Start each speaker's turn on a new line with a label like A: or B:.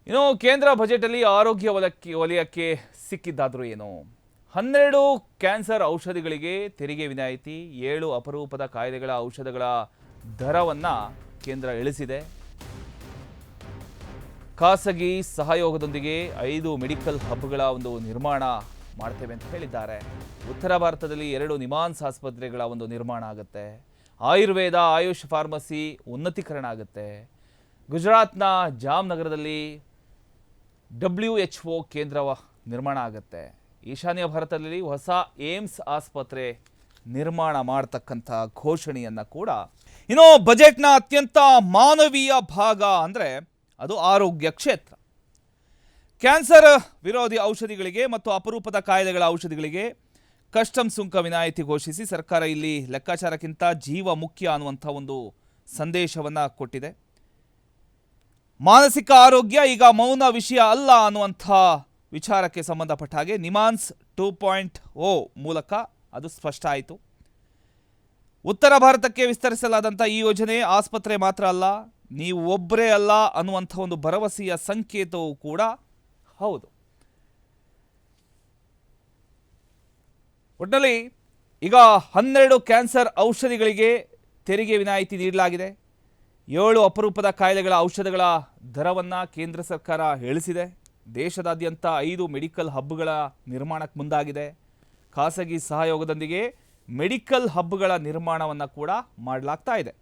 A: ಇನ್ನು ಕೇಂದ್ರ ಬಜೆಟಲ್ಲಿ ಆರೋಗ್ಯ ವಲಯಕ್ಕೆ ಸಿಕ್ಕಿದ್ದಾದರೂ ಏನು? 12 ಕ್ಯಾನ್ಸರ್ ಔಷಧಿಗಳಿಗೆ ತೆರಿಗೆ ವಿನಾಯಿತಿ, 7 ಅಪರೂಪದ ಕಾಯಿಲೆಗಳ ಔಷಧಗಳ ದರವನ್ನು ಕೇಂದ್ರ ಇಳಿಸಿದೆ. ಖಾಸಗಿ ಸಹಯೋಗದೊಂದಿಗೆ 5 ಮೆಡಿಕಲ್ ಹಬ್ಗಳ ಒಂದು ನಿರ್ಮಾಣ ಮಾಡ್ತೇವೆ ಅಂತ ಹೇಳಿದ್ದಾರೆ. ಉತ್ತರ ಭಾರತದಲ್ಲಿ 2 ನಿಮಾನ್ಸ್ ಆಸ್ಪತ್ರೆಗಳ ಒಂದು ನಿರ್ಮಾಣ ಆಗುತ್ತೆ. ಆಯುರ್ವೇದ ಆಯುಷ್ ಫಾರ್ಮಸಿ ಉನ್ನತೀಕರಣ ಆಗುತ್ತೆ. ಗುಜರಾತ್ನ ಜಾಮ್ನಗರದಲ್ಲಿ WHO ಕೇಂದ್ರ ನಿರ್ಮಾಣ ಆಗುತ್ತೆ. ಈಶಾನ್ಯ ಭಾರತದಲ್ಲಿ ಹೊಸ ಏಮ್ಸ್ ಆಸ್ಪತ್ರೆ ನಿರ್ಮಾಣ ಮಾಡತಕ್ಕಂಥ ಘೋಷಣೆಯನ್ನು ಕೂಡ. ಇನ್ನು ಬಜೆಟ್ನ ಅತ್ಯಂತ ಮಾನವೀಯ ಭಾಗ ಅಂದರೆ ಅದು ಆರೋಗ್ಯ ಕ್ಷೇತ್ರ. ಕ್ಯಾನ್ಸರ್ ವಿರೋಧಿ ಔಷಧಿಗಳಿಗೆ ಮತ್ತು ಅಪರೂಪದ ಕಾಯಿಲೆಗಳ ಔಷಧಿಗಳಿಗೆ ಕಸ್ಟಮ್ ಸುಂಕ ವಿನಾಯಿತಿ ಘೋಷಿಸಿ ಸರ್ಕಾರ ಇಲ್ಲಿ ಲೆಕ್ಕಾಚಾರಕ್ಕಿಂತ ಜೀವ ಮುಖ್ಯ ಅನ್ನುವಂಥ ಒಂದು ಸಂದೇಶವನ್ನು ಕೊಟ್ಟಿದೆ. ಮಾನಸಿಕ ಆರೋಗ್ಯ ಈಗ ಮೌನ ವಿಷಯ ಅಲ್ಲ ಅನ್ನುವಂಥ ವಿಚಾರಕ್ಕೆ ಸಂಬಂಧಪಟ್ಟ ಹಾಗೆ ನಿಮಾನ್ಸ್ 2.0 ಮೂಲಕ ಅದು ಸ್ಪಷ್ಟ ಆಯಿತು. ಉತ್ತರ ಭಾರತಕ್ಕೆ ವಿಸ್ತರಿಸಲಾದಂಥ ಈ ಯೋಜನೆ ಆಸ್ಪತ್ರೆ ಮಾತ್ರ ಅಲ್ಲ, ನೀವು ಒಬ್ಬರೇ ಅಲ್ಲ ಅನ್ನುವಂಥ ಒಂದು ಭರವಸೆಯ ಸಂಕೇತವೂ ಕೂಡ ಹೌದು. ಒಟ್ಟಿನಲ್ಲಿ ಈಗ 12 ಕ್ಯಾನ್ಸರ್ ಔಷಧಿಗಳಿಗೆ ತೆರಿಗೆ ವಿನಾಯಿತಿ ನೀಡಲಾಗಿದೆ. 7 ಅಪರೂಪದ ಕಾಯಿಲೆಗಳ ಔಷಧಗಳ ದರವನ್ನು ಕೇಂದ್ರ ಸರ್ಕಾರ ಇಳಿಸಿದೆ. ದೇಶದಾದ್ಯಂತ 5 ಮೆಡಿಕಲ್ ಹಬ್ಗಳ ನಿರ್ಮಾಣಕ್ಕೆ ಮುಂದಾಗಿದೆ. ಖಾಸಗಿ ಸಹಯೋಗದೊಂದಿಗೆ ಮೆಡಿಕಲ್ ಹಬ್ಗಳ ನಿರ್ಮಾಣವನ್ನು ಕೂಡ ಮಾಡಲಾಗ್ತಾ ಇದೆ.